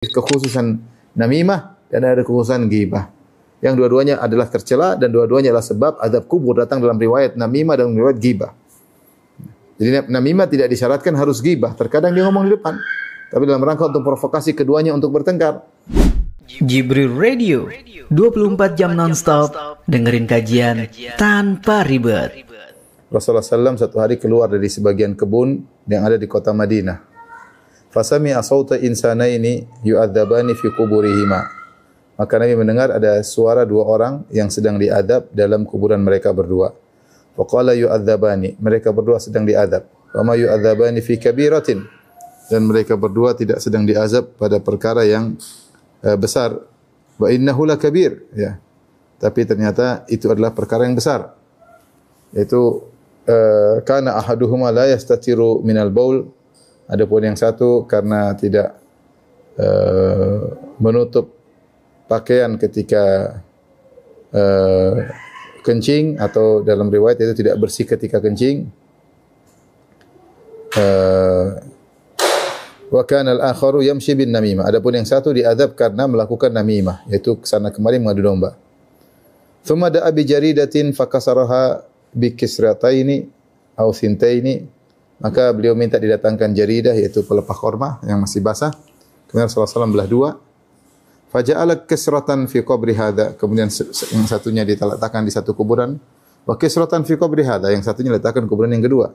kekhususan namimah dan ada kekhususan ghibah. Yang dua-duanya adalah tercela dan dua-duanya adalah sebab azab kubur datang dalam riwayat namimah dan riwayat ghibah. Jadi namimah tidak disyaratkan harus ghibah. Terkadang dia ngomong di depan, tapi dalam rangka untuk provokasi keduanya untuk bertengkar. Jibril Radio 24 jam nonstop dengerin kajian tanpa ribet. Rasulullah SAW satu hari keluar dari sebagian kebun yang ada di kota Madinah. Fasami asauta insanaini yu'adzabani fi kuburihima. Maka Nabi mendengar ada suara dua orang yang sedang diadab dalam kuburan mereka berdua. Faqala yu'adzabani, mereka berdua sedang diadab. Wa ma yu'adzabani fi kabiratin, dan mereka berdua tidak sedang diazab pada perkara yang besar. Wa innahu lakabir, ya. Tapi ternyata itu adalah perkara yang besar. Yaitu kana ahaduhuma la yastatiru minal baul. Adapun yang satu karena tidak menutup pakaian ketika kencing, atau dalam riwayat itu tidak bersih ketika kencing. Wa kana al-akharu yamshi bin namimah. Adapun yang satu diazab karena melakukan namimah, yaitu kesana kemari mengadu domba. Thumma da'a bi jaridatin fakasaraha bi kisrataini aw sintaini. Maka beliau minta didatangkan jaridah, yaitu pelepah korma yang masih basah. Kemudian Rasulullah SAW belah dua. Faja'ala kisratan fi qabri hadha. Kemudian yang satunya diletakkan di satu kuburan. Wa kisratan fi qabri hadha. Yang satunya diletakkan kuburan yang kedua.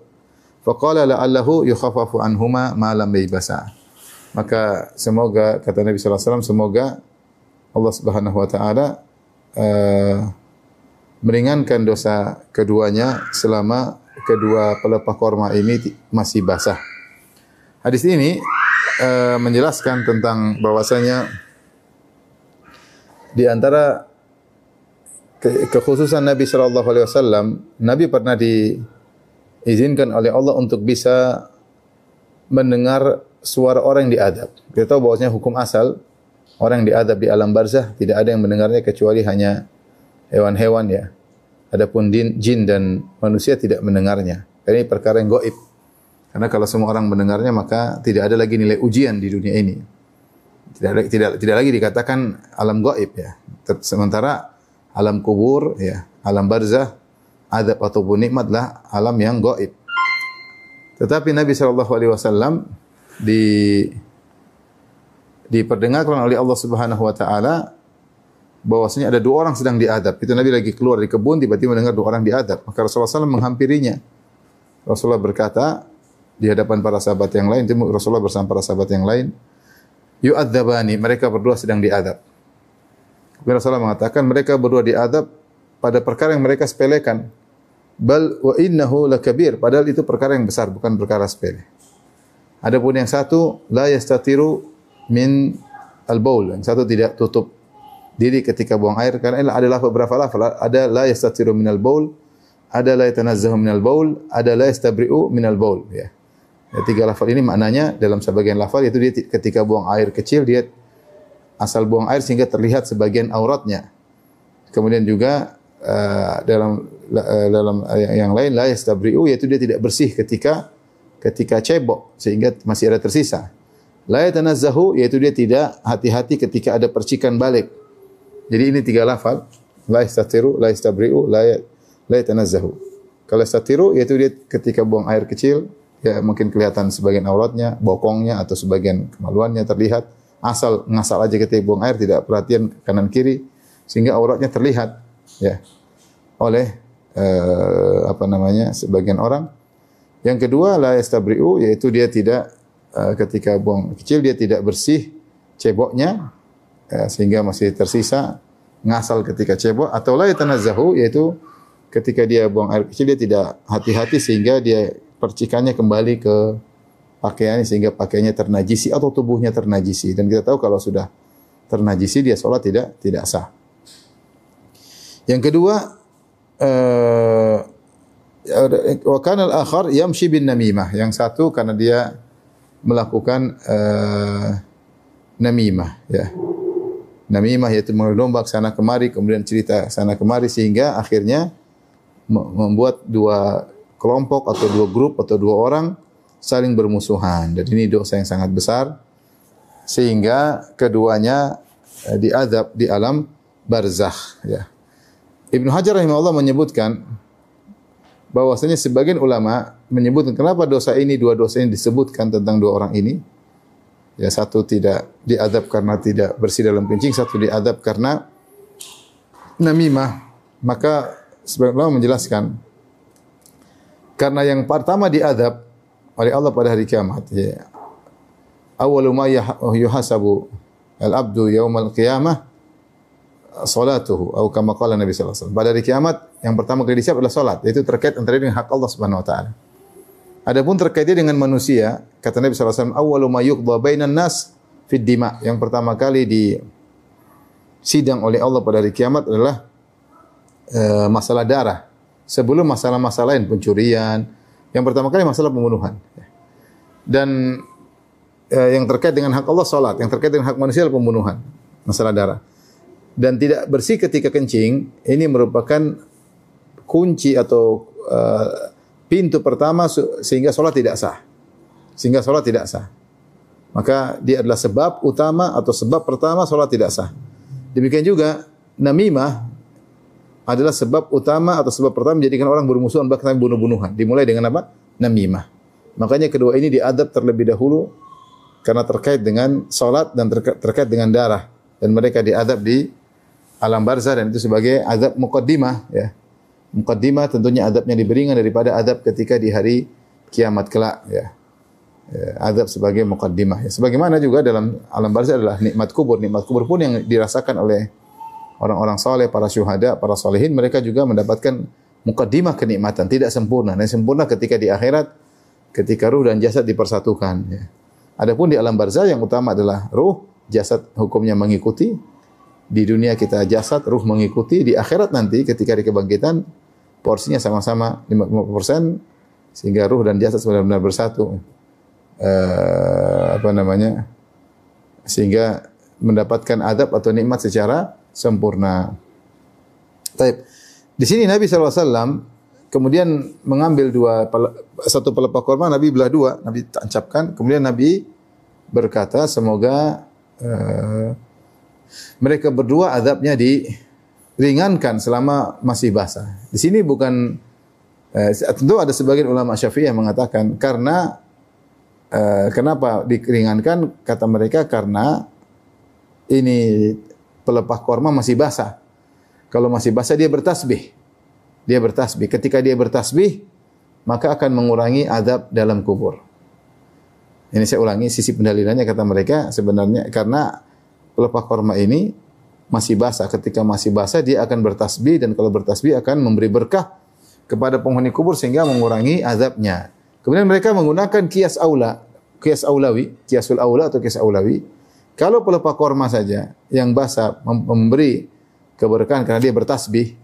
Faqala la'allahu yukhaffafu anhuma ma lam yaybasa. Maka semoga, kata Nabi SAW, semoga Allah Subhanahu wa taala meringankan dosa keduanya selama kedua pelepah korma ini masih basah. Hadis ini menjelaskan tentang bahwasanya di antara kekhususan Nabi sallallahu alaihi wasallam, Nabi pernah diizinkan oleh Allah untuk bisa mendengar suara orang yang diadab. Kita tahu bahwasanya hukum asal orang yang diadab di alam barzah tidak ada yang mendengarnya kecuali hanya hewan-hewan, ya. Adapun jin dan manusia tidak mendengarnya. Ini perkara yang gaib. Karena kalau semua orang mendengarnya, maka tidak ada lagi nilai ujian di dunia ini. Tidak lagi dikatakan alam gaib, ya. Sementara alam kubur, ya, alam barzah, azab ataupun nikmatlah alam yang gaib. Tetapi Nabi SAW diperdengarkan oleh Allah Subhanahu wa taala bahwasanya ada dua orang sedang diadab. Itu Nabi lagi keluar di kebun, tiba-tiba mendengar dua orang diadab. Maka Rasulullah SAW menghampirinya. Rasulullah berkata di hadapan para sahabat yang lain, Rasulullah bersama para sahabat yang lain, yu'adzabani, mereka berdua sedang diadab. Kemudian Rasulullah mengatakan mereka berdua diadab pada perkara yang mereka sepelekan. Bal wa innahu lakabir, padahal itu perkara yang besar, bukan perkara sepele. Adapun yang satu la yastatiru min al-baul, yang satu tidak tutup diri ketika buang air, karena adalah beberapa lafaz, ada la yastatiru minal baul, ada la yatanazzahu minal baul, ada la yastabri'u minal baul, ya. Tiga lafaz ini maknanya dalam sebagian lafaz itu dia ketika buang air kecil dia asal buang air sehingga terlihat sebagian auratnya. Kemudian juga dalam yang lain la yastabri'u, yaitu dia tidak bersih ketika cebok sehingga masih ada tersisa. La yatanazzahu, yaitu dia tidak hati-hati ketika ada percikan balik. Jadi ini tiga lafal, la yastatiru, la yastabri'u, la yatanazzahu. Kalau yastatiru, yaitu dia ketika buang air kecil, ya mungkin kelihatan sebagian auratnya, bokongnya atau sebagian kemaluannya terlihat. Asal ngasal aja ketika buang air, tidak perhatian kanan kiri, sehingga auratnya terlihat, ya, oleh sebagian orang. Yang kedua, la yastabri'u, yaitu dia tidak ketika buang kecil dia tidak bersih ceboknya, ya, sehingga masih tersisa ngasal ketika cebok. Atau la yatanazzahu, yaitu ketika dia buang air kecil dia tidak hati-hati sehingga dia percikannya kembali ke pakaiannya sehingga pakaiannya ternajisi atau tubuhnya ternajisi. Dan kita tahu kalau sudah ternajisi dia sholat tidak sah. Yang kedua, wa kana al-akhar yamshi bin namimah. Yang satu karena dia melakukan namimah, ya. Namimah yaitu mendomba sana kemari, kemudian cerita sana kemari, sehingga akhirnya membuat dua kelompok atau dua grup atau dua orang saling bermusuhan. Dan ini dosa yang sangat besar. sehingga keduanya diazab di alam barzakh, ya. Ibnu Hajar rahimahullah menyebutkan bahwasanya sebagian ulama menyebutkan kenapa dua dosa ini disebutkan tentang dua orang ini. Ya, satu tidak diazab karena tidak bersih dalam kencing, satu diazab karena namimah. Maka sebagian ulama menjelaskan karena yang pertama diazab oleh Allah pada hari kiamat, ya. Awwalu ma yuhasabu al-abdu yaumal qiyamah salatuhu, atau kama qala Nabi sallallahu alaihi wasallam. Pada hari kiamat yang pertama kali dihisab adalah salat, yaitu terkait antara dengan hak Allah Subhanahu wa taala. Adapun terkaitnya dengan manusia, kata Nabi sallallahu alaihi wasallam, awwalu ma yuqda bainan nas fid dima. Yang pertama kali di sidang oleh Allah pada hari kiamat adalah masalah darah. Sebelum masalah-masalah lain, pencurian, yang pertama kali masalah pembunuhan. Dan yang terkait dengan hak Allah salat, yang terkait dengan hak manusia adalah pembunuhan, masalah darah. Dan tidak bersih ketika kencing, ini merupakan kunci atau pintu pertama sehingga salat tidak sah. Sehingga salat tidak sah. Maka dia adalah sebab utama atau sebab pertama salat tidak sah. Demikian juga namimah adalah sebab utama atau sebab pertama menjadikan orang bermusuhan bahkan bunuh-bunuhan. Dimulai dengan apa? Namimah. Makanya kedua ini diadab terlebih dahulu karena terkait dengan salat dan terkait dengan darah, dan mereka diadab di alam barzah, dan itu sebagai azab muqaddimah, ya. Muqaddimah tentunya adabnya diberingan daripada adab ketika di hari kiamat kelak, ya. Adab sebagai muqaddimah, ya. Sebagaimana juga dalam alam barzah adalah nikmat kubur. Nikmat kubur pun yang dirasakan oleh orang-orang saleh, para syuhada, para salihin, mereka juga mendapatkan muqaddimah kenikmatan, tidak sempurna. Yang sempurna ketika di akhirat, ketika ruh dan jasad dipersatukan, ya. Adapun di alam barzah yang utama adalah ruh, jasad hukumnya mengikuti. Di dunia kita jasad, ruh mengikuti. Di akhirat nanti ketika di kebangkitan porsinya sama-sama 50%, sehingga ruh dan jasad benar-benar bersatu. Sehingga mendapatkan adab atau nikmat secara sempurna. Baik. Di sini Nabi SAW kemudian mengambil satu pelepah korma, Nabi belah dua, Nabi tancapkan, kemudian Nabi berkata, semoga mereka berdua azabnya diringankan selama masih basah. Di sini bukan, tentu ada sebagian ulama Syafi'i yang mengatakan karena kenapa diringankan, kata mereka karena ini pelepah korma masih basah. Kalau masih basah dia bertasbih. Dia bertasbih. Ketika dia bertasbih, maka akan mengurangi azab dalam kubur. Ini saya ulangi, sisi pendalilannya kata mereka sebenarnya karena pelepah korma ini masih basah. Ketika masih basah dia akan bertasbih, dan kalau bertasbih akan memberi berkah kepada penghuni kubur sehingga mengurangi azabnya. Kemudian mereka menggunakan kiasul aula atau kias aulawi. Kalau pelepah korma saja yang basah memberi keberkahan karena dia bertasbih,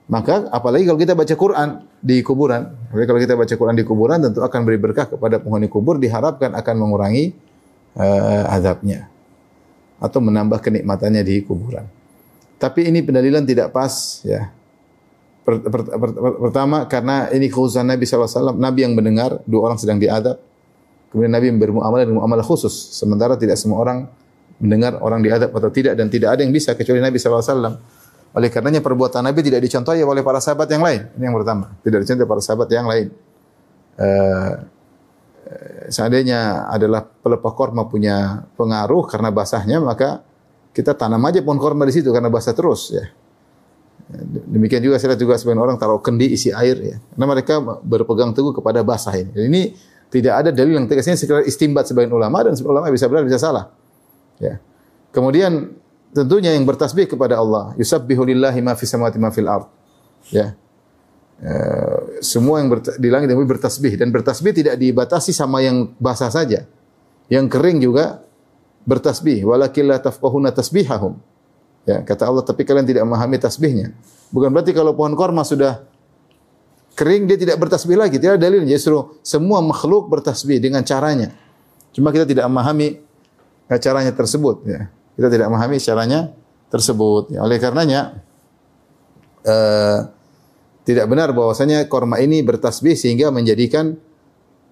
maka apalagi kalau kita baca Quran di kuburan. Kalau kita baca Quran di kuburan tentu akan beri berkah kepada penghuni kubur, diharapkan akan mengurangi azabnya atau menambah kenikmatannya di kuburan. Tapi ini pendalilan tidak pas, ya. Pertama karena ini khususan Nabi SAW, Nabi yang mendengar dua orang sedang diazab. Kemudian Nabi bermuamalah dengan muamalah khusus, sementara tidak semua orang mendengar orang diazab atau tidak, dan tidak ada yang bisa kecuali Nabi SAW. Oleh karenanya perbuatan Nabi tidak dicontohi oleh para sahabat yang lain. Ini yang pertama, tidak dicontohi para sahabat yang lain. Seandainya adalah pelepah korma punya pengaruh karena basahnya, maka kita tanam aja pohon korma di situ karena basah terus, ya. Demikian juga saya lihat juga sebagian orang taruh kendi isi air, ya. Karena mereka berpegang teguh kepada basah ini. Dan ini tidak ada dalil yang tegasnya, sekedar istimbat sebagian ulama, dan sebagian ulama bisa benar bisa salah. Ya. Kemudian tentunya yang bertasbih kepada Allah, yusabbihu lillahi ma fis samawati ma fil ard. Ya. Semua yang di langit dan bumi bertasbih, dan bertasbih tidak dibatasi sama yang basah saja. Yang kering juga bertasbih, walakin la tafqahuna tasbihahum. Ya, kata Allah, tapi kalian tidak memahami tasbihnya. Bukan berarti kalau pohon korma sudah kering dia tidak bertasbih lagi. Tidak ada dalil, justru semua makhluk bertasbih dengan caranya. Cuma kita tidak memahami caranya tersebut, ya. Kita tidak memahami caranya tersebut. Ya, oleh karenanya tidak benar bahwasanya korma ini bertasbih sehingga menjadikan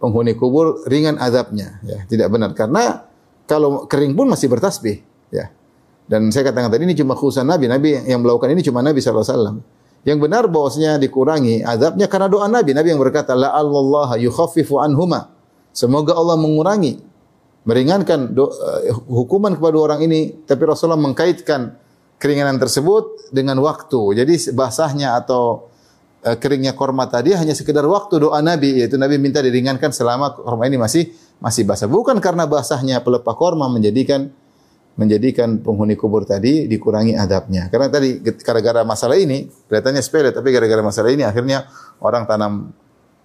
penghuni kubur ringan azabnya. Ya, tidak benar, karena kalau kering pun masih bertasbih, ya. Dan saya katakan tadi ini cuma khususan Nabi. Nabi yang melakukan ini cuma Nabi sallallahu alaihi wasallam. Yang benar bahwasanya dikurangi azabnya karena doa Nabi. Nabi yang berkata, la Allah yukhaffifu anhuma. Semoga Allah mengurangi, meringankan hukuman kepada orang ini. Tapi Rasulullah mengkaitkan keringanan tersebut dengan waktu. Jadi basahnya atau keringnya korma tadi hanya sekedar waktu doa Nabi, yaitu Nabi minta diringankan selama korma ini masih basah. Bukan karena basahnya pelepah korma menjadikan penghuni kubur tadi dikurangi adabnya. Karena tadi gara-gara masalah ini, kelihatannya sepele, tapi gara-gara masalah ini akhirnya orang tanam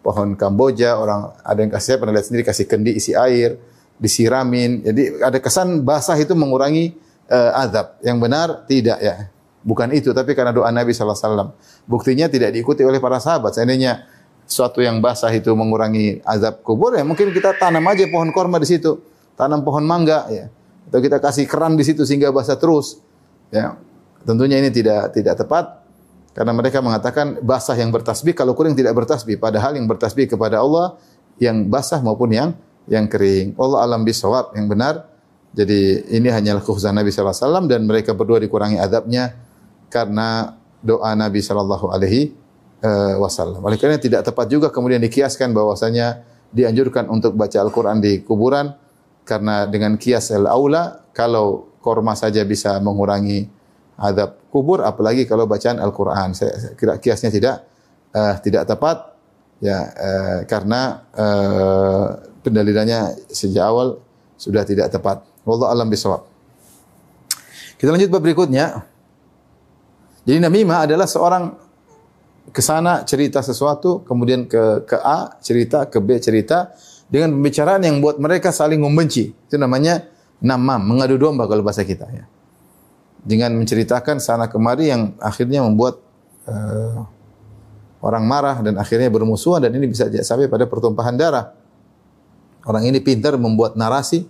pohon Kamboja, orang ada yang saya pernah lihat sendiri kasih kendi isi air, disiramin. Jadi ada kesan basah itu mengurangi azab. Yang benar tidak, ya. Bukan itu, tapi karena doa Nabi sallallahu alaihi wasallam. Buktinya tidak diikuti oleh para sahabat. Seandainya suatu yang basah itu mengurangi azab kubur, ya mungkin kita tanam aja pohon korma di situ, tanam pohon mangga, ya. Atau kita kasih keran di situ sehingga basah terus. Ya. Tentunya ini tidak tepat karena mereka mengatakan basah yang bertasbih, kalau kering tidak bertasbih, padahal yang bertasbih kepada Allah yang basah maupun yang kering. Allah alam bisawab, yang benar. Jadi ini hanyalah kekhususan Nabi sallallahu alaihi wasallam dan mereka berdua dikurangi azabnya karena doa Nabi sallallahu alaihi wasallam. Oleh karena tidak tepat juga kemudian dikiaskan bahwasanya dianjurkan untuk baca Al-Qur'an di kuburan, karena dengan kias al-aula kalau korma saja bisa mengurangi azab kubur, apalagi kalau bacaan Al-Qur'an. Saya kira kiasnya tidak tepat, ya, karena pendalilannya sejak awal sudah tidak tepat. Wallahu alam bisawab. Kita lanjut bab berikutnya. Jadi namimah adalah seorang ke sana cerita sesuatu, kemudian ke A cerita, ke B cerita dengan pembicaraan yang buat mereka saling membenci. Itu namanya namam, mengadu domba kalau bahasa kita, ya. Dengan menceritakan sana kemari yang akhirnya membuat orang marah dan akhirnya bermusuhan, dan ini bisa sampai pada pertumpahan darah. Orang ini pintar membuat narasi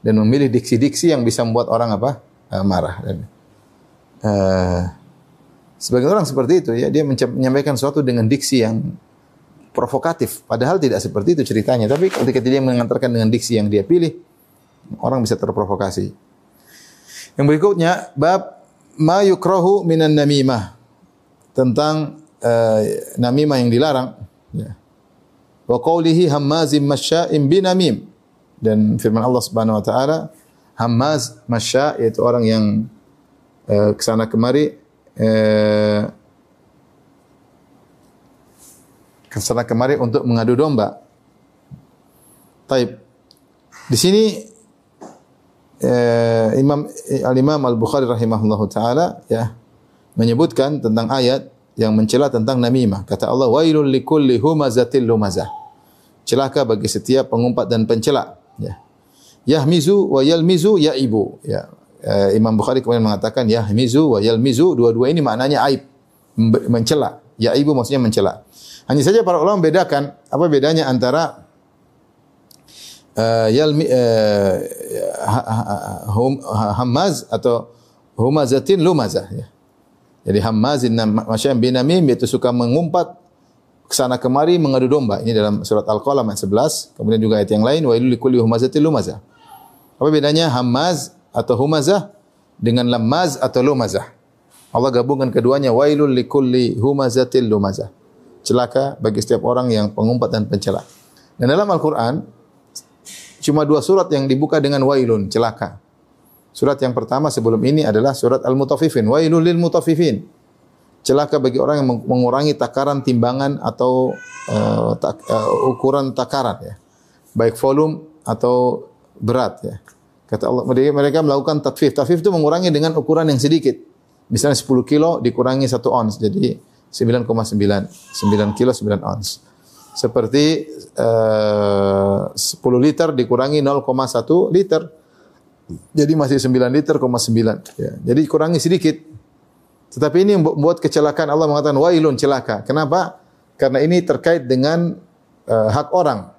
dan memilih diksi-diksi yang bisa membuat orang marah. Dan sebagian orang seperti itu, ya, dia menyampaikan sesuatu dengan diksi yang provokatif, padahal tidak seperti itu ceritanya. Tapi ketika dia mengantarkan dengan diksi yang dia pilih, orang bisa terprovokasi. Yang berikutnya bab ma yukrahu minan namimah, tentang namimah yang dilarang, ya. Wa qawlihi hammazim masya'im binamim, dan firman Allah Subhanahu wa taala, hammaz masya' yaitu orang yang kesana kemari untuk mengadu domba. Taib. Di sini Imam Al-Bukhari rahimahullahu taala, ya, menyebutkan tentang ayat yang mencela tentang namimah. Kata Allah, wailul likulli humazatil lumazah. Celaka bagi setiap pengumpat dan pencela, ya. Yahmizu wa yalmizu yaibu, ya. Imam Bukhari kemudian mengatakan yahmizu wa yalmizu, dua-dua ini maknanya aib, mencela. Yaibu maksudnya mencela. Hanya saja para ulama membedakan apa bedanya antara hammaz atau humazatin lumazah, ya. Jadi hammazin masyam binamim, yaitu suka mengumpat kesana kemari mengadu domba. Ini dalam surat Al-Qalam ayat 11. Kemudian juga ayat yang lain, wailul likulli humazatil lumazah. Apa bedanya hammaz atau humazah dengan lamaz atau lumazah? Allah gabungkan keduanya, wailul likulli humazatil lumazah. Celaka bagi setiap orang yang pengumpat dan pencela. Dan dalam Al-Qur'an cuma 2 surat yang dibuka dengan wailun, celaka. Surat yang pertama sebelum ini adalah surat Al-Mutaffifin, wailul lil mutaffifin. Celaka bagi orang yang mengurangi takaran timbangan atau ukuran takaran, ya. Baik volume atau berat, ya. Kata Allah, mereka melakukan tatfif. Tatfif itu mengurangi dengan ukuran yang sedikit. Misalnya 10 kilo dikurangi 1 ons, jadi 9,9 kilo 9 ons. Seperti 10 liter dikurangi 0,1 liter. Jadi masih 9 liter, 9. Ya. Jadi kurangi sedikit. Tetapi ini membuat kecelakaan. Allah mengatakan wailun, celaka. Kenapa? Karena ini terkait dengan hak orang.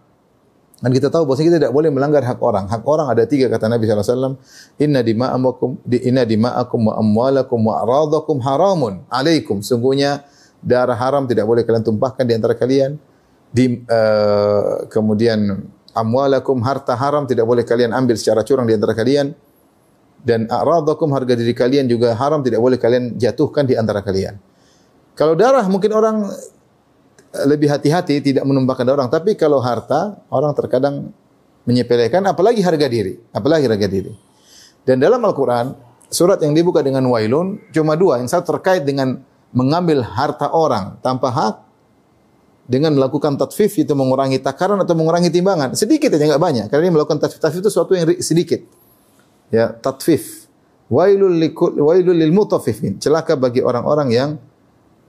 Dan kita tahu bahwa kita tidak boleh melanggar hak orang. Hak orang ada 3 kata Nabi SAW. Inna dima'akum wa amwalakum wa aradakum haramun alaikum. Sungguhnya darah haram tidak boleh kalian tumpahkan di antara kalian. Kemudian amwalakum, harta haram tidak boleh kalian ambil secara curang di antara kalian, dan a'radakum, harga diri kalian juga haram, tidak boleh kalian jatuhkan di antara kalian. Kalau darah mungkin orang lebih hati-hati tidak menumpahkan darah orang, tapi kalau harta orang terkadang menyepelekan, apalagi harga diri, Dan dalam Al-Qur'an surat yang dibuka dengan wailun cuma dua, yang satu terkait dengan mengambil harta orang tanpa hak dengan melakukan tatfif, itu mengurangi takaran atau mengurangi timbangan. Sedikit aja, enggak banyak. Karena dia melakukan tatfif. Tatfif itu sesuatu yang sedikit. Ya, tatfif. Wailul lil mutaffifin. Celaka bagi orang-orang yang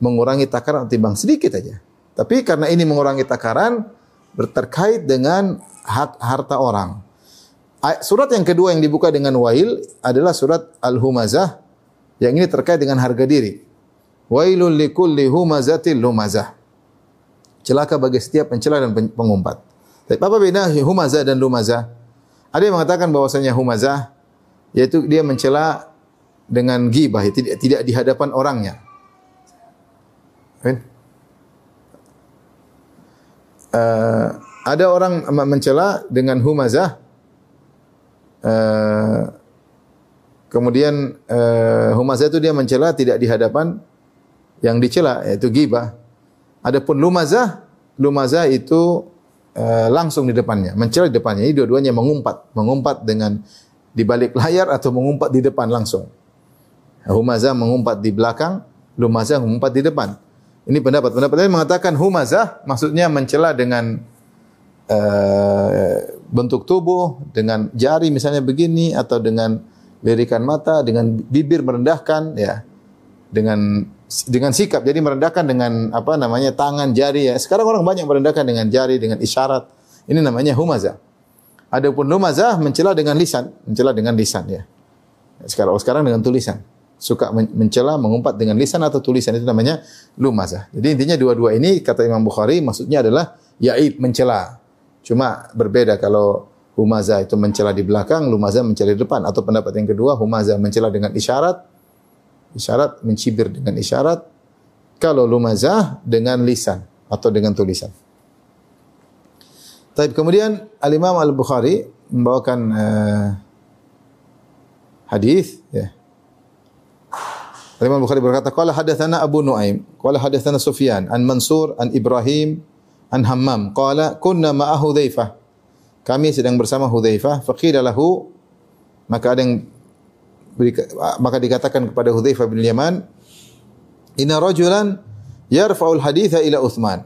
mengurangi takaran atau timbang sedikit aja. Tapi karena ini mengurangi takaran terkait dengan hak harta orang. Surat yang kedua yang dibuka dengan wail adalah surat Al-Humazah, yang ini terkait dengan harga diri. Wailul likulli humazatil lumazah. Celaka bagi setiap pencela dan pengumpat. Tapi apa beda humazah dan lumazah? Ada yang mengatakan bahwasanya humazah yaitu dia mencela dengan ghibah, tidak di hadapan orangnya. Ada orang mencela dengan humazah, kemudian humazah itu dia mencela tidak di hadapan yang dicela, yaitu ghibah. Adapun lumazah itu langsung di depannya, mencela di depannya. Ini dua-duanya mengumpat dengan di balik layar atau mengumpat di depan langsung. Humazah mengumpat di belakang, lumazah mengumpat di depan. Ini pendapat lain mengatakan humazah maksudnya mencela dengan bentuk tubuh, dengan jari misalnya begini, atau dengan lirikan mata, dengan bibir merendahkan, ya, dengan sikap. Jadi merendahkan dengan tangan, jari, ya. Sekarang orang banyak merendahkan dengan jari, dengan isyarat. Ini namanya humazah. Adapun lumazah mencela dengan lisan, ya. Sekarang dengan tulisan. Suka mencela, mengumpat dengan lisan atau tulisan, itu namanya lumazah. Jadi intinya dua-dua ini kata Imam Bukhari maksudnya adalah yaib, mencela. Cuma berbeda kalau humazah itu mencela di belakang, lumazah mencela di depan. Atau pendapat yang kedua, humazah mencela dengan isyarat, mencibir dengan isyarat. Kalau lumazah dengan lisan atau dengan tulisan. Tapi kemudian Al-Imam Al-Bukhari membawakan hadis, ya. Al-Imam Al-Bukhari berkata, qala hadatsana Abu Nuaim, qala hadatsana Sufyan an Mansur an Ibrahim an Hammam, qala kunna ma'a Hudzaifah. Kami sedang bersama Hudzaifah, faqila lahu, maka dikatakan kepada Hudzaifah bin Yaman, inna rajulan yarfa'ul haditha ila Utsman.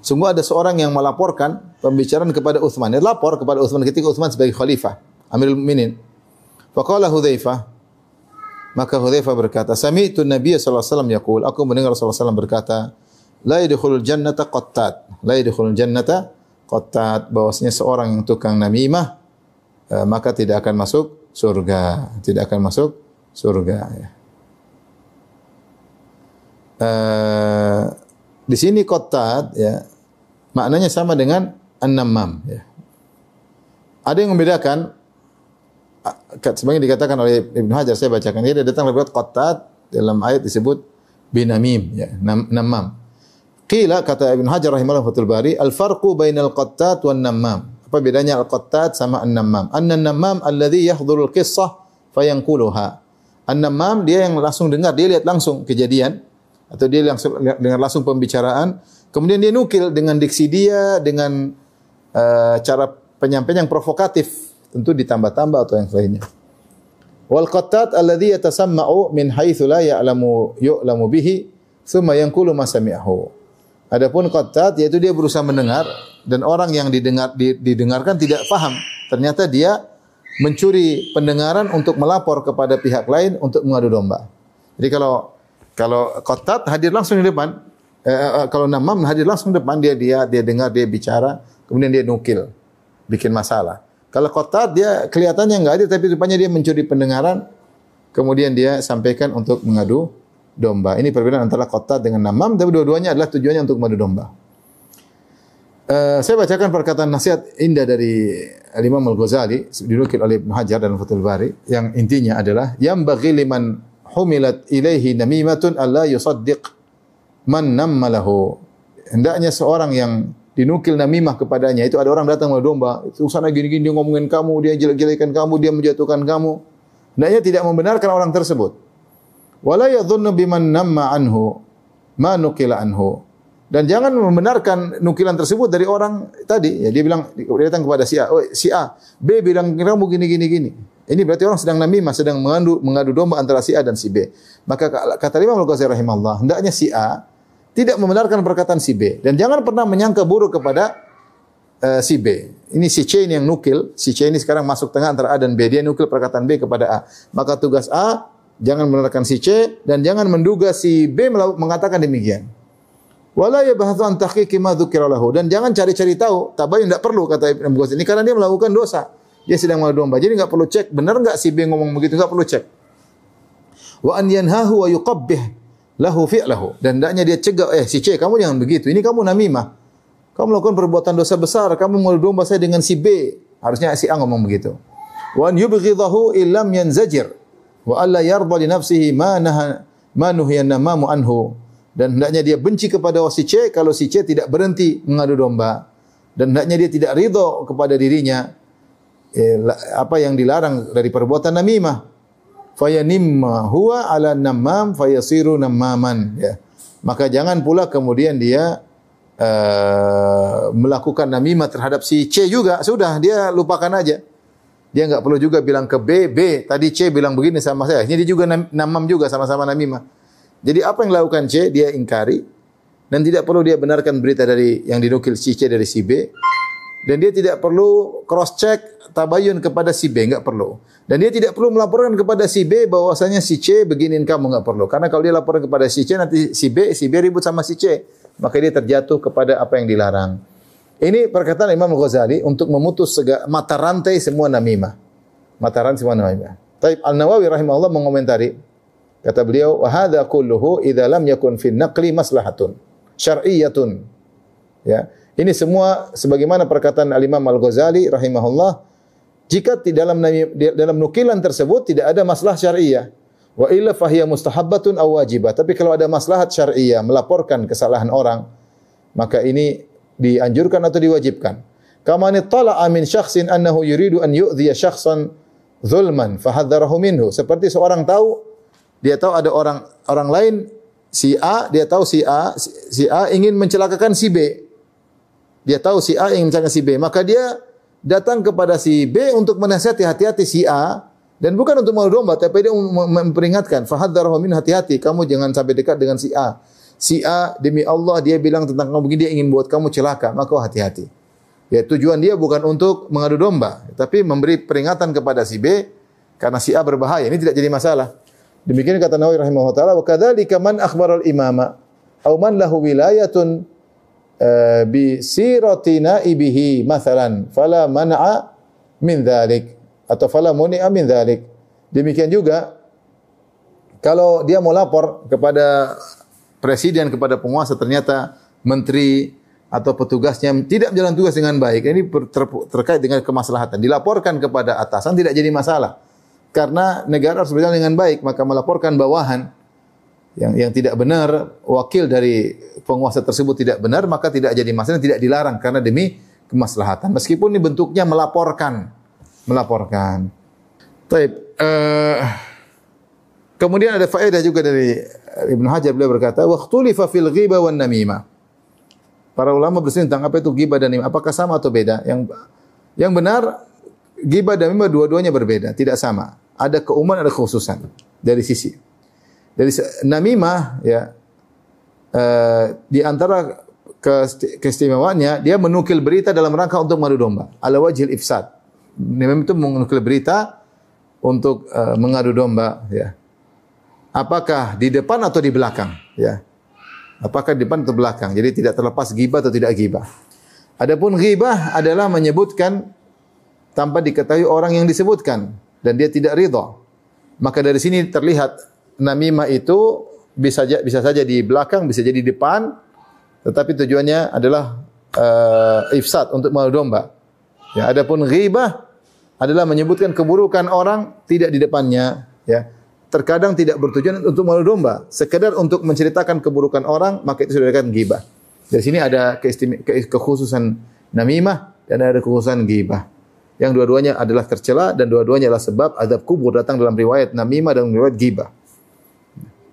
Sungguh ada seorang yang melaporkan pembicaraan kepada Utsman. Dia lapor kepada Utsman ketika Utsman sebagai khalifah, Amirul Mukminin. Faqala Hudzaifah, maka Hudzaifah berkata, sami'tu Nabiy sallallahu alaihi wasallam yaqul, aku mendengar Rasulullah sallallahu alaihi wasallam berkata, la yadkhulul jannata qattat, bahwasanya seorang yang tukang namimah maka tidak akan masuk surga, ya. Di sini qattat, ya, maknanya sama dengan an-namam, ya. Ada yang membedakan, sebagian dikatakan oleh Ibnu Hajar, saya bacakan, dia datang riwayat qattat dalam ayat disebut binamim, ya, namam. Qila, kata Ibnu Hajar rahimahullah Fathul Bari, al-farqu bainal qattat wan namam. Apa bedanya al-qattat sama an-namam? An-namam alladhi yahdhurul qissah fayanquluha. An-namam dia yang langsung dengar, dia lihat langsung kejadian atau dia langsung dengar langsung pembicaraan, kemudian dia nukil dengan diksi dia, dengan cara penyampaian yang provokatif, tentu ditambah-tambah atau yang lainnya. Wal qattat alladhi yatasamma'u min haitsu la yu'lamu bihi thumma yanqulu ma sami'ahu. Adapun qattat yaitu dia berusaha mendengar dan orang yang didengarkan tidak paham. Ternyata dia mencuri pendengaran untuk melapor kepada pihak lain untuk mengadu domba. Jadi kalau qattat hadir langsung di depan, kalau namam hadir langsung di depan, dia dengar, dia bicara, kemudian dia nukil, bikin masalah. Kalau qattat dia kelihatannya enggak hadir tapi rupanya dia mencuri pendengaran, kemudian dia sampaikan untuk mengadu domba. Ini perbedaan antara qattat dengan namam, tapi dua-duanya adalah tujuannya untuk mengadu domba. Saya bacakan perkataan nasihat indah dari Imam Al-Ghazali dinukil oleh Ibnu Hajar dan Fathul Bari, yang intinya adalah yang bagi liman humilat ilaihi namimatun alla yusaddiq man nammalahu. Hendaknya seorang yang dinukil namimah kepadanya. Itu ada orang datang mengadu domba, itu sana gini-gini dia ngomongin kamu, dia jelek-jelekan kamu, dia menjatuhkan kamu. Hendaknya tidak membenarkan orang tersebut. Wala yadhunnu biman namma anhu ma nukila anhu. Dan jangan membenarkan nukilan tersebut dari orang tadi. Ya, dia bilang, dia datang kepada si A. Oh, si A, B bilang kamu gini. Ini berarti orang sedang namimah, sedang mengadu domba antara si A dan si B. Maka kata Imam Al-Ghazali rahimahullah, hendaknya si A tidak membenarkan perkataan si B. Dan jangan pernah menyangka buruk kepada si B. Ini si C ini yang nukil. Si C ini sekarang masuk tengah antara A dan B. Dia nukil perkataan B kepada A. Maka tugas A, jangan membenarkan si C. Dan jangan menduga si B mengatakan demikian. Wala yabahathu an tahqiqi ma dzukira lahu, dan jangan cari-cari tahu, tabayun tidak perlu kata Ibnu Ghazali ini karena dia melakukan dosa. Dia sedang mengadu domba. Jadi enggak perlu cek benar enggak si B ngomong begitu, enggak perlu cek. Wa an yanhahu wa yuqabbih lahu fi'lahu, dan hendaknya dia cegah, si C kamu jangan begitu. Ini kamu namimah. Kamu melakukan perbuatan dosa besar, kamu mengadu domba saya dengan si B. Harusnya si A ngomong begitu. Wa an yubghidahu illam yanzajir wa alla yarda li nafsihi ma nuhiya namamu anhu. Dan hendaknya dia benci kepada si C kalau si C tidak berhenti mengadu domba. Dan hendaknya dia tidak ridho kepada dirinya apa yang dilarang dari perbuatan namimah. Fayanimma huwa ala namam fayasiru namaman. Ya. Maka jangan pula kemudian dia melakukan namimah terhadap si C juga. Sudah, dia lupakan aja. Dia enggak perlu juga bilang ke B, tadi C bilang begini sama saya. Ini dia juga namam juga, sama-sama namimah. Jadi apa yang dilakukan C, dia ingkari. Dan tidak perlu dia benarkan berita dari yang dinukil si C dari si B. Dan dia tidak perlu cross-check, tabayun kepada si B, enggak perlu. Dan dia tidak perlu melaporkan kepada si B bahwasanya si C beginiin kamu, enggak perlu. Karena kalau dia laporkan kepada si C, nanti si B ribut sama si C. Maka dia terjatuh kepada apa yang dilarang. Ini perkataan Imam Ghazali untuk memutus mata rantai semua namimah. Mata rantai semua namimah. Taib Al-Nawawi rahimahullah mengomentari, kata beliau, wa hadza kulluhu idza lam yakun fi naqli maslahatun syar'iyyatun. Ya, ini semua sebagaimana perkataan Al-Imam Al-Ghazali rahimahullah, jika di dalam nukilan tersebut tidak ada masalah syar'iyyah, wa illa fahiya mustahabbatun aw wajibah. Tapi kalau ada maslahat syar'iyyah melaporkan kesalahan orang, maka ini dianjurkan atau diwajibkan. Kama tala'a min syakhsin annahu yuridu an yu'dhiya syakhsan zulman fahadzarahu minhu. Seperti seorang tahu, dia tahu ada orang lain si A, dia tahu si A ingin mencelakakan si B. Dia tahu si A ingin mencelakakan si B, maka dia datang kepada si B untuk menasihati, hati-hati si A, dan bukan untuk mengadu domba, tapi dia memperingatkan, fahadzarahu min, hati-hati kamu jangan sampai dekat dengan si A. Si A demi Allah dia bilang tentang kamu begini, dia ingin buat kamu celaka, maka hati-hati. Ya, tujuan dia bukan untuk mengadu domba, tapi memberi peringatan kepada si B karena si A berbahaya. Ini tidak jadi masalah. Demikian kata Nawawi rahimahullah taala, wa kadzalika man akhbara al-imama aw man lahu wilayatun bi sirati naibihi mathalan fala man'a min dzalik atau fala muni'a min dzalik. Demikian juga kalau dia mau lapor kepada presiden, kepada penguasa, ternyata menteri atau petugasnya tidak menjalankan tugas dengan baik, ini terkait dengan kemaslahatan, dilaporkan kepada atasan tidak jadi masalah. Karena negara harus berjalan dengan baik, maka melaporkan bawahan yang tidak benar, wakil dari penguasa tersebut tidak benar, maka tidak jadi masalah, tidak dilarang karena demi kemaslahatan. Meskipun ini bentuknya melaporkan. Baik. Kemudian ada faedah juga dari Ibnu Hajar, beliau berkata, "Waqtulifa fil ghibah wan namimah." Para ulama berselisih tentang apa itu ghibah dan namimah, apakah sama atau beda? Yang benar, ghibah dan namimah dua-duanya berbeda, tidak sama. Ada keumuman, ada kekhususan dari sisi. Dari namimah ya, di antara keistimewaannya dia menukil berita dalam rangka untuk mengadu domba, ala wajhil ifsad. Namimah itu menukil berita untuk mengadu domba ya. Apakah di depan atau di belakang ya? Apakah di depan atau belakang? Jadi tidak terlepas ghibah atau tidak ghibah. Adapun ghibah adalah menyebutkan tanpa diketahui orang yang disebutkan dan dia tidak ridha. Maka dari sini terlihat namimah itu bisa saja di belakang, bisa jadi di depan, tetapi tujuannya adalah ifsad untuk mengadu domba. Ya, adapun ghibah adalah menyebutkan keburukan orang tidak di depannya, ya. Terkadang tidak bertujuan untuk mengadu domba, sekedar untuk menceritakan keburukan orang, maka itu sudah dikatakan ghibah. Dari sini ada kekhususan namimah dan ada kekhususan ghibah. Yang dua-duanya adalah tercela dan dua-duanya adalah sebab azab kubur datang dalam riwayat namimah dan riwayat ghibah.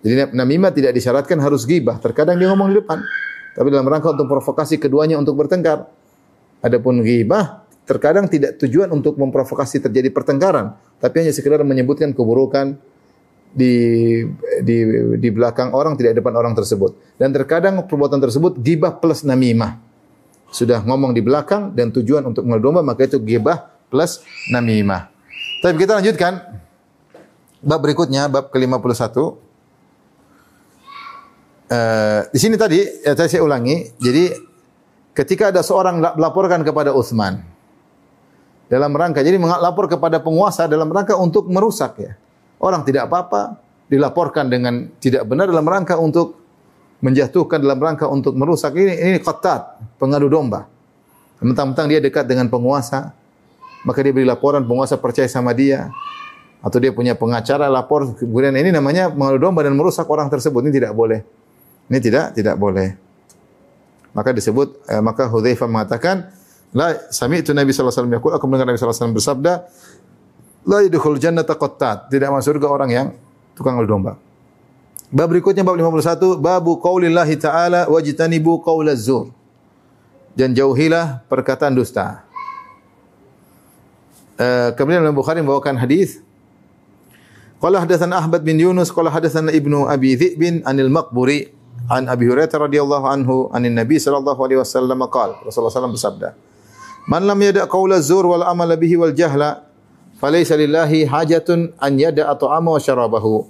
Jadi namimah tidak disyaratkan harus ghibah. Terkadang dia ngomong di depan, tapi dalam rangka untuk provokasi keduanya untuk bertengkar. Adapun ghibah terkadang tidak tujuan untuk memprovokasi terjadi pertengkaran, tapi hanya sekedar menyebutkan keburukan di belakang orang, tidak di depan orang tersebut. Dan terkadang perbuatan tersebut ghibah plus namimah. Sudah ngomong di belakang dan tujuan untuk mengadu domba, maka itu ghibah plus namimah. Tapi kita lanjutkan bab berikutnya, bab ke-51. Di sini tadi saya ulangi. Jadi ketika ada seorang melaporkan kepada Utsman dalam rangka, jadi melapor kepada penguasa dalam rangka untuk merusak ya. Orang tidak apa-apa dilaporkan dengan tidak benar dalam rangka untuk menjatuhkan, dalam rangka untuk merusak. Ini qattat, pengadu domba. Mentang-mentang dia dekat dengan penguasa, maka dia beri laporan, penguasa percaya sama dia. Atau dia punya pengacara lapor, kemudian ini namanya mengadu domba dan merusak orang tersebut. Ini tidak boleh. Ini tidak boleh. Maka disebut, maka Hudzaifah mengatakan, la sami'tu Nabi sallallahu alaihi wasallam yaqul, aku mendengar Nabi sallallahu alaihi wasallam bersabda, la yadkhul jannata qattat, tidak masuk surga orang yang tukang adu domba. Bab berikutnya bab 51, babu qaulillahi ta'ala wajtanibu qaulaz zur. Dan jauhilah perkataan dusta. Kemudian Imam Bukhari membawakan hadis, qala hadatsana Ahmad bin Yunus qala hadatsana Ibnu Abi Dhi'b anil Maqburi an Abi Hurairah radhiyallahu anhu anin Nabi sallallahu alaihi wasallam qala, Rasulullah sallallahu bersabda, man lam yada qaulaz zur wal amala bihi wal jahla falaysa lillahi hajatun an yada ta'ama wa syarabahu.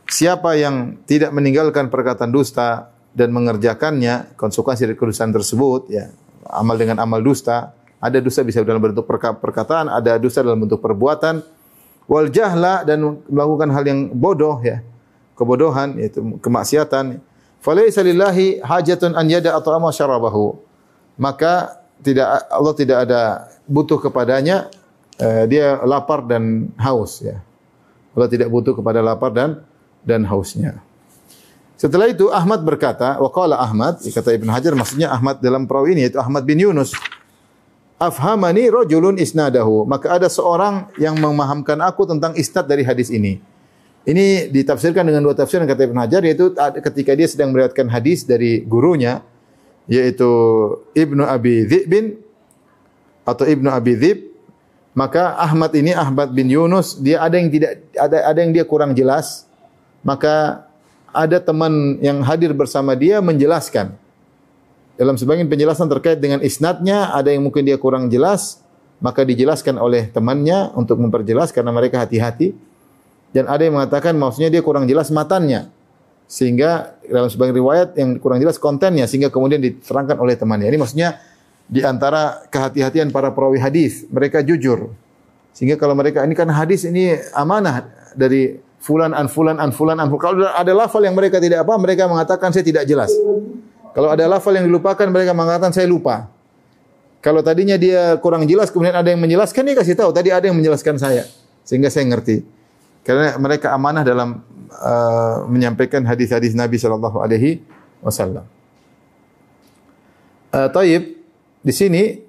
Siapa yang tidak meninggalkan perkataan dusta dan mengerjakannya, konsekuensi dari kedustaan tersebut ya, amal dengan amal dusta, ada dusta bisa dalam bentuk perkataan, ada dusta dalam bentuk perbuatan, wal jahla, dan melakukan hal yang bodoh ya, kebodohan yaitu kemaksiatan, falaysa lillahi hajatun an yada ta'ama wa syarabahu. Maka Allah tidak ada butuh kepadanya, dia lapar dan haus ya. Allah tidak butuh kepada lapar dan hausnya. Setelah itu Ahmad berkata, wa qala Ahmad, kata Ibn Hajar, maksudnya Ahmad dalam perawi ini yaitu Ahmad bin Yunus. Afhamani rajulun isnadahu, maka ada seorang yang memahamkan aku tentang isnad dari hadis ini. Ini ditafsirkan dengan dua tafsiran kata Ibn Hajar, yaitu ketika dia sedang meriwayatkan hadis dari gurunya yaitu Ibnu Abi Dhi'b atau Ibnu Abi Dhib, maka Ahmad bin Yunus, dia ada yang dia kurang jelas. Maka ada teman yang hadir bersama dia menjelaskan. Dalam sebagian penjelasan terkait dengan isnadnya, ada yang mungkin dia kurang jelas, maka dijelaskan oleh temannya untuk memperjelas karena mereka hati-hati. Dan ada yang mengatakan maksudnya dia kurang jelas matannya. Sehingga dalam sebagian riwayat yang kurang jelas kontennya, sehingga kemudian diterangkan oleh temannya. Ini maksudnya di antara kehati-hatian para perawi hadis, mereka jujur. Sehingga kalau mereka, ini kan hadis ini amanah dari fulan an fulan an fulan an. Kalau ada lafal yang mereka tidak apa, mereka mengatakan saya tidak jelas. Kalau ada lafal yang dilupakan, mereka mengatakan saya lupa. Kalau tadinya dia kurang jelas, kemudian ada yang menjelaskan, dia kasih tahu tadi ada yang menjelaskan saya, sehingga saya ngerti. Karena mereka amanah dalam menyampaikan hadis-hadis Nabi sallallahu alaihi wasallam. Taib di sini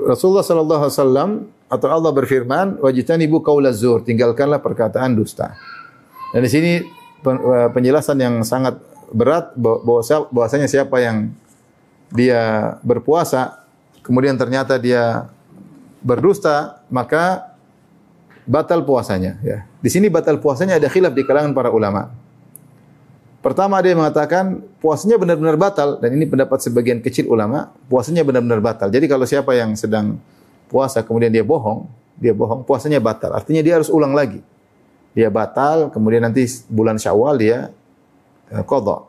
Rasulullah sallallahu alaihi wasallam atau Allah berfirman, wajtanibu qaulaz zur, tinggalkanlah perkataan dusta. Dan di sini penjelasan yang sangat berat bahwasanya siapa yang dia berpuasa kemudian ternyata dia berdusta, maka batal puasanya ya. Di sini batal puasanya ada khilaf di kalangan para ulama. Pertama ada yang mengatakan puasanya benar-benar batal, dan ini pendapat sebagian kecil ulama, puasanya benar-benar batal. Jadi kalau siapa yang sedang puasa kemudian dia bohong, puasanya batal. Artinya dia harus ulang lagi. Dia batal, kemudian nanti bulan Syawal dia qadha.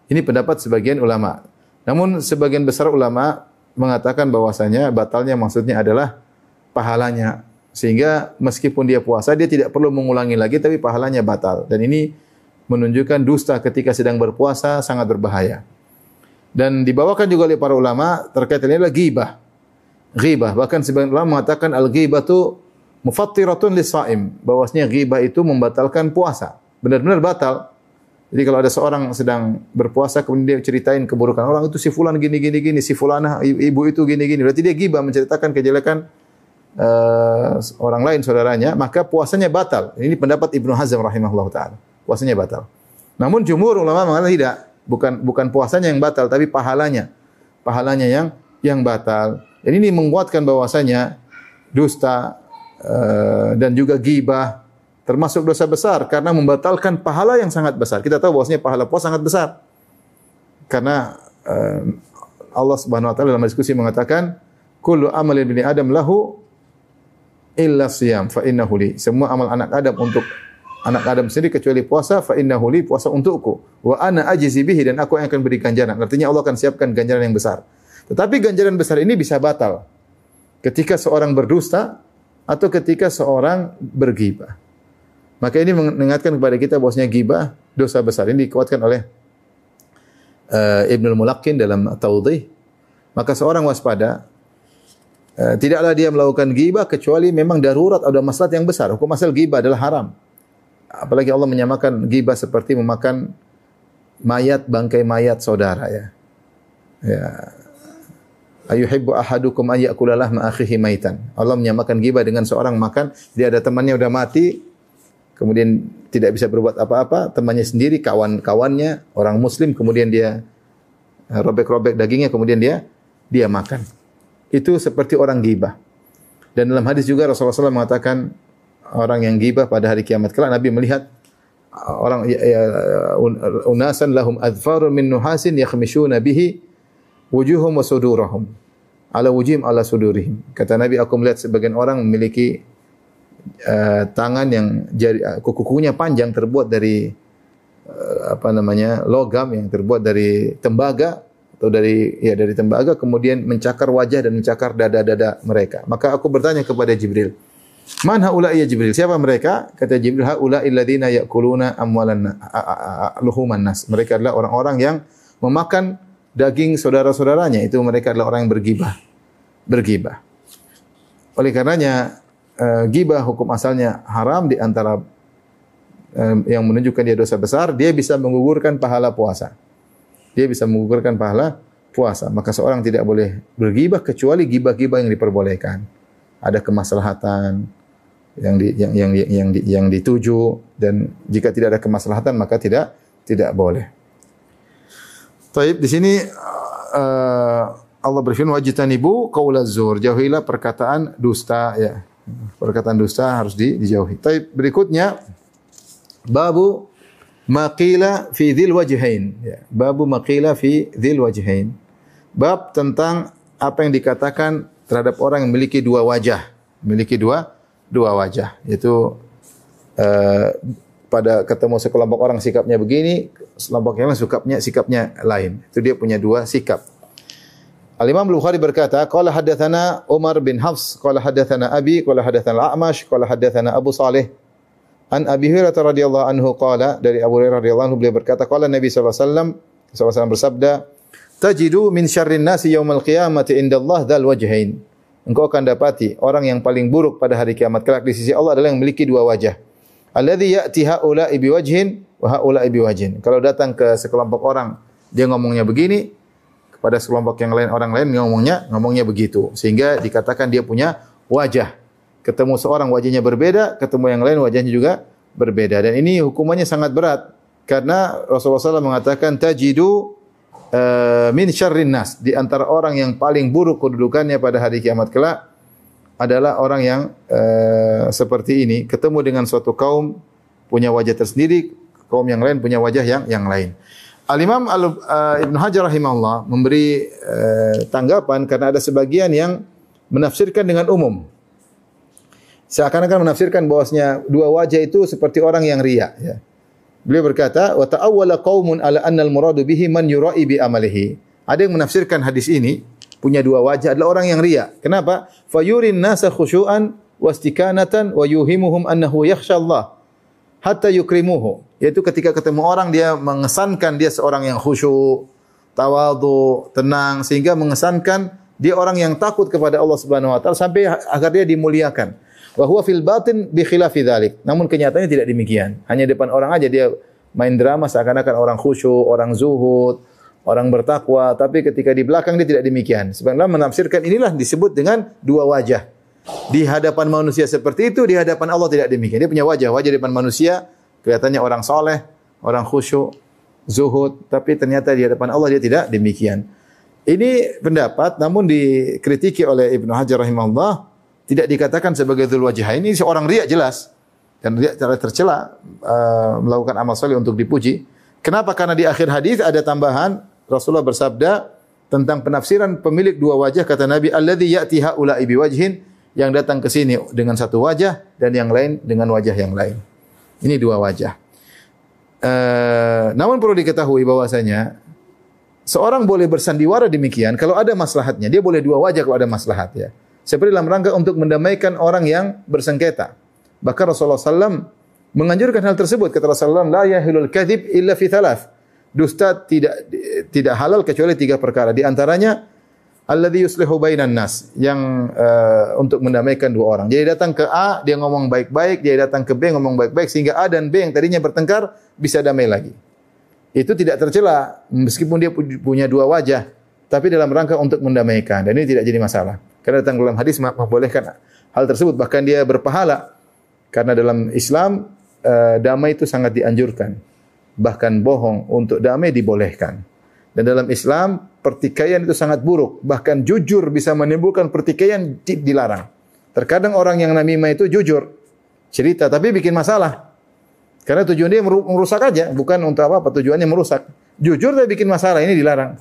Ini pendapat sebagian ulama. Namun sebagian besar ulama mengatakan bahwasanya batalnya maksudnya adalah pahalanya. Sehingga meskipun dia puasa, dia tidak perlu mengulangi lagi, tapi pahalanya batal. Dan ini menunjukkan dusta ketika sedang berpuasa sangat berbahaya. Dan dibawakan juga oleh para ulama terkait ini adalah ghibah. Ghibah, bahkan sebagian ulama mengatakan al-ghibatu mufattiratun lis-shaim, bahwasanya ghibah itu membatalkan puasa. Benar-benar batal. Jadi kalau ada seorang sedang berpuasa kemudian dia ceritain keburukan orang itu, si fulan gini gini gini, si fulanah ibu itu gini gini, berarti dia ghibah, menceritakan kejelekan orang lain saudaranya, maka puasanya batal. Ini pendapat Ibnu Hazm rahimahullah taala. Puasanya batal. Namun jumhur ulama mengatakan tidak, bukan puasanya yang batal, tapi pahalanya. Pahalanya yang batal. Dan ini menguatkan bahwasanya dusta dan juga ghibah termasuk dosa besar karena membatalkan pahala yang sangat besar. Kita tahu bahwasanya pahala puasa sangat besar. Karena Allah Subhanahu wa taala dalam diskusi mengatakan, "Kullu amali bani Adam lahu illa shiyam fa innahu li." Semua amal anak Adam untuk anak Adam sendiri kecuali puasa, fa innahu li, puasa untukku. Wa ana ajzi bihi, dan aku yang akan beri ganjaran. Artinya Allah akan siapkan ganjaran yang besar. Tetapi ganjaran besar ini bisa batal ketika seorang berdusta atau ketika seorang berghibah. Maka ini mengingatkan kepada kita bahwasanya ghibah dosa besar. Ini dikuatkan oleh Ibnul Mulaqqin dalam Tawdih. Maka seorang waspada, tidaklah dia melakukan ghibah kecuali memang darurat atau maslahat yang besar. Hukum asal ghibah adalah haram. Apalagi Allah menyamakan ghibah seperti memakan mayat, bangkai mayat saudara, ya. Ya. Ayuhibbu ahadukum an ya'kula lahma akhihi maitan. Allah menyamakan ghibah dengan seorang makan, dia ada temannya udah mati, kemudian tidak bisa berbuat apa-apa, temannya sendiri, kawan-kawannya, orang muslim, kemudian dia robek-robek dagingnya, kemudian dia makan. Itu seperti orang ghibah. Dan dalam hadis juga Rasulullah SAW mengatakan, orang yang ghibah pada hari kiamat kelak, Nabi melihat orang unasan lahum adfarun min nuhasin yakhmishuna bihi wujuhum wa sudurahum ala wujim ala sudurihim. Kata Nabi, aku melihat sebagian orang memiliki tangan yang kuku-kukunya panjang terbuat dari logam yang terbuat dari tembaga atau dari tembaga, kemudian mencakar wajah dan mencakar dada-dada mereka. Maka aku bertanya kepada Jibril, "Man haula'i ya Jibril?" Siapa mereka? Kata Jibril, "Haula'i alladziina ya'kuluna amwalan luhuman nas." Mereka adalah orang-orang yang memakan daging saudara-saudaranya. Itu mereka adalah orang yang berghibah. Oleh karenanya ghibah hukum asalnya haram, di antara yang menunjukkan dia dosa besar, dia bisa menggugurkan pahala puasa. Dia bisa menggugurkan pahala puasa. Maka seorang tidak boleh berghibah kecuali ghibah-ghibah yang diperbolehkan. Ada kemaslahatan yang dituju, dan jika tidak ada kemaslahatan maka tidak boleh. Taib, di sini Allah berfirman, wajtanibu qaulaz zur, jauhilah perkataan dusta, ya. Perkataan dusta harus dijauhi. Taib, berikutnya babu maqila fi dzil wajhain, ya. Babu maqila fi dzil wajhain. Bab tentang apa yang dikatakan terhadap orang yang memiliki dua wajah, yaitu pada ketemu sekelompok orang sikapnya begini, sekelompok yang lain sikapnya lain. Itu dia punya dua sikap. Al-Imam Al-Bukhari berkata, qala hadatsana Umar bin Hafs, qala hadatsana Abi, qala hadatsana Al-A'mash, qala hadatsana Abu Salih an Abi Hurairah radhiyallahu anhu qala, dari Abu Hurairah radhiyallahu anhu beliau berkata, qala Nabi sallallahu alaihi wasallam bersabda, tajidu min syarrin nasi yaumal qiyamati indallah dzal wajhain. Engkau akan dapati orang yang paling buruk pada hari kiamat kelak di sisi Allah adalah yang memiliki dua wajah. Alladzi ya'ti haula'i biwajhin wa haula'i biwajhin. Kalau datang ke sekelompok orang, dia ngomongnya begini, kepada sekelompok yang lain, orang lain ngomongnya begitu, sehingga dikatakan dia punya wajah. Ketemu seorang wajahnya berbeda, ketemu yang lain wajahnya juga berbeda. Dan ini hukumannya sangat berat, karena Rasulullah SAW mengatakan tajidu min syarrin nas, di antara orang yang paling buruk kedudukannya pada hari kiamat kelak adalah orang yang seperti ini, ketemu dengan suatu kaum punya wajah tersendiri, kaum yang lain punya wajah yang lain. Al-Imam Ibn Hajar rahimahullah memberi tanggapan karena ada sebagian yang menafsirkan dengan umum. Seakan-akan menafsirkan bahwasanya dua wajah itu seperti orang yang riya, ya. Beliau berkata, wa ta'awwala qaumun ala anna al-muradu bihi man yura'i bi amalihi. Ada yang menafsirkan hadis ini, punya dua wajah adalah orang yang riya. Kenapa? Fayurin nasa khusyu'an wastikanatan wa yuhimuhum annahu yakhsha Allah hatta yukrimuhu. Yaitu ketika ketemu orang dia mengesankan dia seorang yang khusyuk, tawadhu, tenang, sehingga mengesankan Dia orang yang takut kepada Allah Subhanahu wa taala sampai agar dia dimuliakan. Wa huwa fil batin bi khilafi dzalik. Namun kenyataannya tidak demikian. Hanya depan orang aja dia main drama seakan-akan orang khusyuk, orang zuhud, orang bertakwa, tapi ketika di belakang dia tidak demikian. Sebenarnya menafsirkan inilah disebut dengan dua wajah. Di hadapan manusia seperti itu, di hadapan Allah tidak demikian. Dia punya wajah di depan manusia kelihatannya orang soleh, orang khusyuk, zuhud, tapi ternyata di hadapan Allah dia tidak demikian. Ini pendapat, namun dikritiki oleh Ibnu Hajar rahimahullah, tidak dikatakan sebagai dzul wajhain. Ini seorang riya jelas. Dan riya tercela melakukan amal saleh untuk dipuji. Kenapa? Karena di akhir hadis ada tambahan, Rasulullah bersabda tentang penafsiran pemilik dua wajah, kata Nabi, alladzi ya'ti haula'i biwajhin, yang datang ke sini dengan satu wajah dan yang lain dengan wajah yang lain. Ini dua wajah. Namun perlu diketahui bahwasanya seorang boleh bersandiwara demikian kalau ada maslahatnya. Dia boleh dua wajah kalau ada maslahat, ya. Seperti dalam rangka untuk mendamaikan orang yang bersengketa. Bahkan Rasulullah SAW menganjurkan hal tersebut. Kata Rasulullah, la yahilul kadhib illa fi thalath. Dusta tidak halal kecuali tiga perkara. Di antaranya alladzi yuslihu bainan nas, yang untuk mendamaikan dua orang. Jadi datang ke A, dia ngomong baik-baik, dia datang ke B ngomong baik-baik, sehingga A dan B yang tadinya bertengkar bisa damai lagi. Itu tidak tercela meskipun dia punya dua wajah, tapi dalam rangka untuk mendamaikan, dan ini tidak jadi masalah. Karena datang dalam hadis membolehkan hal tersebut, bahkan dia berpahala. Karena dalam Islam damai itu sangat dianjurkan. Bahkan bohong untuk damai dibolehkan. Dan dalam Islam pertikaian itu sangat buruk. Bahkan jujur bisa menimbulkan pertikaian dilarang. Terkadang orang yang namimah itu jujur cerita tapi bikin masalah. Karena tujuan dia merusak aja, bukan untuk apa-apa, tujuannya merusak. Jujur tapi bikin masalah, ini dilarang.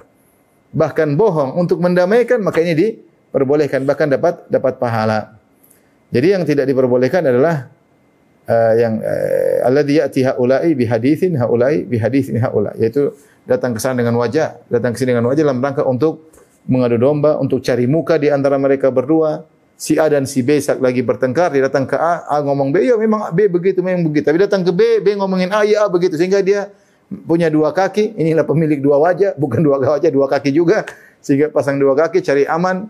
Bahkan bohong untuk mendamaikan, maka ini diperbolehkan, bahkan dapat pahala. Jadi yang tidak diperbolehkan adalah alladzi ya'ti haula'i bihaditsin haula'i bihaditsin haula', yaitu datang ke sana dengan wajah, datang ke sini dengan wajah dalam rangka untuk mengadu domba, untuk cari muka di antara mereka berdua. Si A dan si B lagi bertengkar, dia datang ke A ngomong B, ya memang B begitu, memang begitu. Tapi datang ke B ngomongin A, ya A begitu, sehingga dia punya dua kaki. Inilah pemilik dua wajah, bukan dua wajah, dua kaki juga. Sehingga pasang dua kaki, cari aman,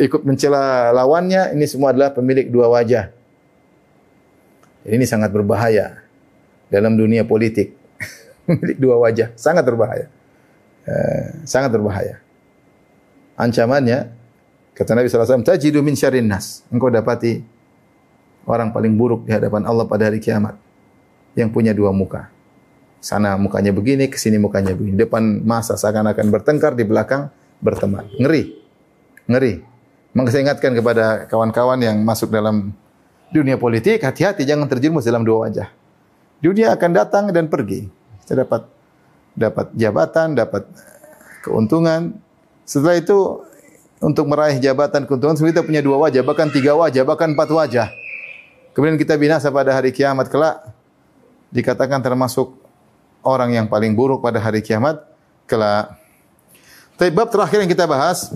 ikut mencela lawannya. Ini semua adalah pemilik dua wajah. Ini sangat berbahaya dalam dunia politik. Milik dua wajah, sangat berbahaya. Sangat berbahaya. Ancamannya, kata Nabi SAW, tajidu min syarrin nas. Engkau dapati orang paling buruk di hadapan Allah pada hari kiamat. Yang punya dua muka. Sana mukanya begini, kesini mukanya begini. Depan masa seakan-akan bertengkar, di belakang berteman. Ngeri. Ngeri. Maka saya ingatkan kepada kawan-kawan yang masuk dalam dunia politik, hati-hati jangan terjerumus dalam dua wajah. Dunia akan datang dan pergi. Kita dapat jabatan, dapat keuntungan. Setelah itu untuk meraih jabatan, keuntungan, kita punya dua wajah, bahkan tiga wajah, bahkan empat wajah. Kemudian kita binasa pada hari kiamat kelak, dikatakan termasuk orang yang paling buruk pada hari kiamat kelak. Bab terakhir yang kita bahas,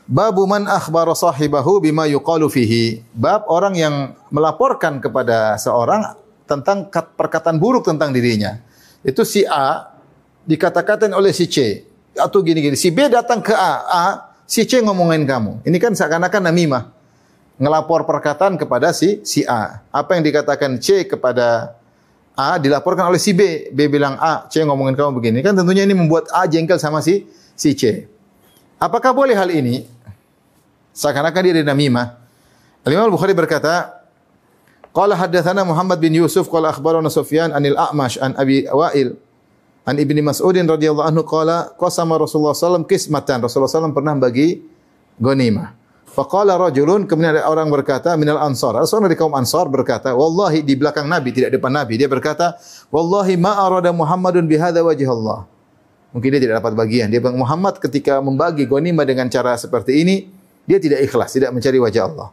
babu man akhbara sahibahu bima yuqalu fihi. Bab orang yang melaporkan kepada seorang tentang perkataan buruk tentang dirinya. Itu si A dikata-katain oleh si C. Atau gini-gini. Si B datang ke A, si C ngomongin kamu. Ini kan seakan-akan namimah. Ngelapor perkataan kepada si A. Apa yang dikatakan C kepada A dilaporkan oleh si B. B bilang A, C ngomongin kamu begini. Kan tentunya ini membuat A jengkel sama si C. Apakah boleh hal ini? Seakan-akan dia namimah. Al-Imam Al-Bukhari berkata, qala haddatsana Muhammad bin Yusuf qala akhbarana Sufyan anil A'mash an Abi Wa'il an Ibnu Mas'udin radhiyallahu anhu qala qasama Rasulullah sallallahu qismatan. Rasulullah sallallahu pernah bagi ghanimah. Faqala rajulun, kemudian ada orang berkata minal ansar. Seorang dari kaum Ansar berkata, wallahi, di belakang Nabi, tidak depan Nabi. Dia berkata, wallahi ma arada Muhammadun bihadza wajh Allah. Mungkin dia tidak dapat bagian. Dia bilang, Muhammad ketika membagi ghanimah dengan cara seperti ini, dia tidak ikhlas, tidak mencari wajah Allah.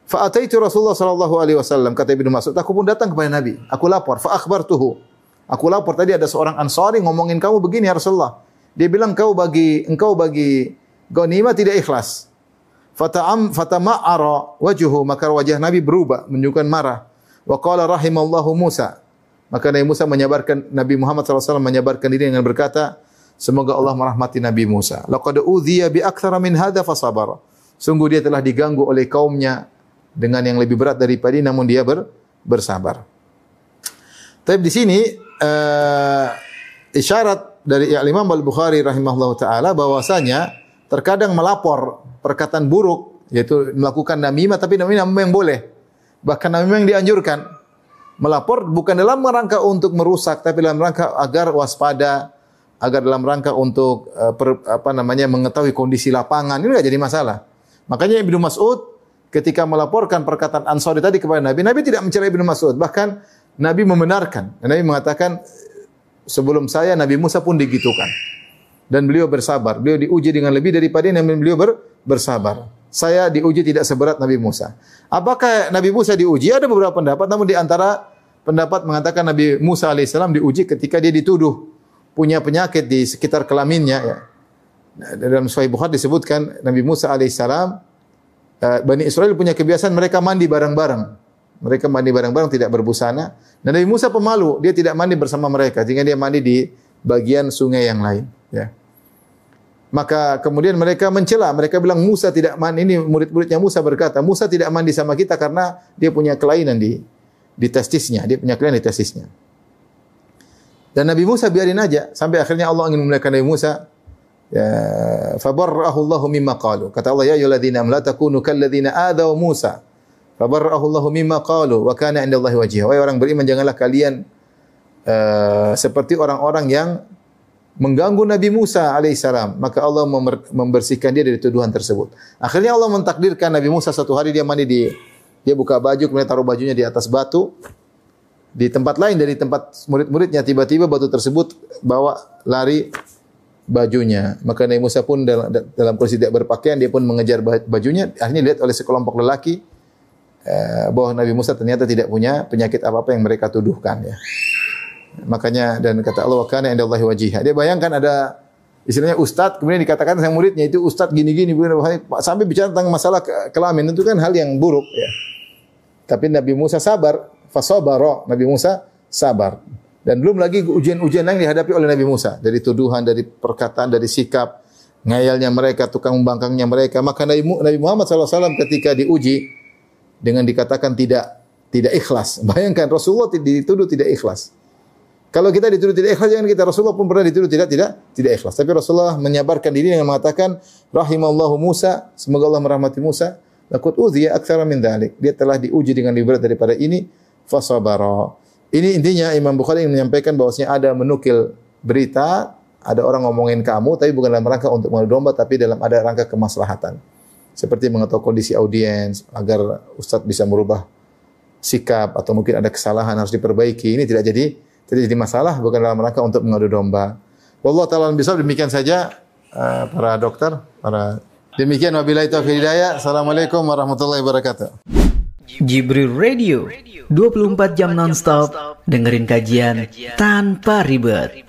Fa ataitu Rasulullah sallallahu alaihi wasallam, kata Ibnu Mas'ud, aku pun datang kepada Nabi. Aku lapor, fa akhbartuhu. Aku lapor, tadi ada seorang Ansari ngomongin kamu begini ya Rasulullah. Dia bilang engkau bagi ghanimah tidak ikhlas. Fatama'ara wajhuhu, maka wajah Nabi berubah menunjukkan marah. Wa qala rahimallahu Musa. Maka Nabi Musa menyabarkan, Nabi Muhammad SAW menyabarkan diri dengan berkata, semoga Allah merahmati Nabi Musa. Laqad udhiya bi aktsara min hadza fasabara. Sungguh dia telah diganggu oleh kaumnya dengan yang lebih berat daripada ini, namun dia bersabar. Tapi di sini isyarat dari Imam Al-Bukhari rahimahullahu taala bahwasanya terkadang melapor perkataan buruk, yaitu melakukan namimah, tapi namimah yang boleh. Bahkan namimah yang dianjurkan. Melapor bukan dalam rangka untuk merusak, tapi dalam rangka agar waspada, agar dalam rangka untuk mengetahui kondisi lapangan. Ini enggak jadi masalah. Makanya Ibnu Mas'ud ketika melaporkan perkataan Ansari tadi kepada Nabi, Nabi tidak mencela Ibnu Mas'ud, bahkan Nabi membenarkan. Nabi mengatakan, sebelum saya Nabi Musa pun digitukan. Dan beliau bersabar. Beliau diuji dengan lebih daripada yang beliau bersabar. Saya diuji tidak seberat Nabi Musa. Apakah Nabi Musa diuji? Ada beberapa pendapat, namun di antara pendapat mengatakan Nabi Musa alaihissalam diuji ketika dia dituduh punya penyakit di sekitar kelaminnya. Ya. Dalam Sahih Bukhari disebutkan Nabi Musa alaihissalam, Bani Israel punya kebiasaan mereka mandi bareng-bareng. Mereka mandi bareng-bareng tidak berbusana. Dan Nabi Musa pemalu, dia tidak mandi bersama mereka, sehingga dia mandi di bagian sungai yang lain. Ya. Maka kemudian mereka mencela, mereka bilang Musa tidak mandi. Ini murid-muridnya Musa berkata, Musa tidak mandi sama kita karena dia punya kelainan di testisnya, dia punya kelainan di testisnya. Dan Nabi Musa biarin aja sampai akhirnya Allah ingin memuliakan Nabi Musa. Ya, fabarra'ahu Allahu mimma qalu. Kata Allah, ya ayyuhalladzina amanu la takunu kalladzina adaw Musa. Fabarra'ahu Allahu mimma qalu wa kana 'indallahi wajhiha. Wahai orang beriman, janganlah kalian seperti orang-orang yang mengganggu Nabi Musa alaihissalam, maka Allah membersihkan dia dari tuduhan tersebut. Akhirnya Allah mentakdirkan Nabi Musa satu hari dia mandi dia buka baju, kemudian taruh bajunya di atas batu. Di tempat lain dari tempat murid-muridnya, tiba-tiba batu tersebut bawa lari bajunya. Maka Nabi Musa pun dalam kondisi tidak berpakaian, dia pun mengejar bajunya. Akhirnya dilihat oleh sekelompok lelaki bahwa Nabi Musa ternyata tidak punya penyakit apa-apa yang mereka tuduhkan. Ya. Makanya dan kata Allah, wa kana 'indallahi wajhiha. Dia bayangkan ada istilahnya ustaz, kemudian dikatakan sama muridnya itu ustaz gini-gini, sampai bicara tentang masalah kelamin, itu kan hal yang buruk. Ya. Tapi Nabi Musa sabar, fasabara. Nabi Musa sabar. Dan belum lagi ujian-ujian yang dihadapi oleh Nabi Musa. Dari tuduhan, dari perkataan, dari sikap, ngayalnya mereka, tukang membangkangnya mereka. Maka Nabi Muhammad SAW ketika diuji dengan dikatakan tidak ikhlas. Bayangkan Rasulullah dituduh tidak ikhlas. Kalau kita dituduh tidak ikhlas, jangan kita. Rasulullah pun pernah dituduh tidak ikhlas. Tapi Rasulullah menyabarkan diri dengan mengatakan, rahimallahu Musa, semoga Allah merahmati Musa. Laqad udhiya aktsara min dzalik. Dia telah diuji dengan lebih berat daripada ini, fasabara. Ini intinya Imam Bukhari ingin menyampaikan bahwasanya ada menukil berita, ada orang ngomongin kamu, tapi bukan dalam rangka untuk mengadu domba, tapi dalam ada rangka kemaslahatan. Seperti mengetahui kondisi audiens, agar ustaz bisa merubah sikap, atau mungkin ada kesalahan harus diperbaiki. Ini tidak jadi masalah, bukan dalam rangka untuk mengadu domba. Wallahu ta'ala bisa, demikian saja para dokter, demikian wabillahi taufiq hidayah. Assalamualaikum warahmatullahi wabarakatuh. Jibril Radio 24 jam nonstop dengerin kajian tanpa ribet.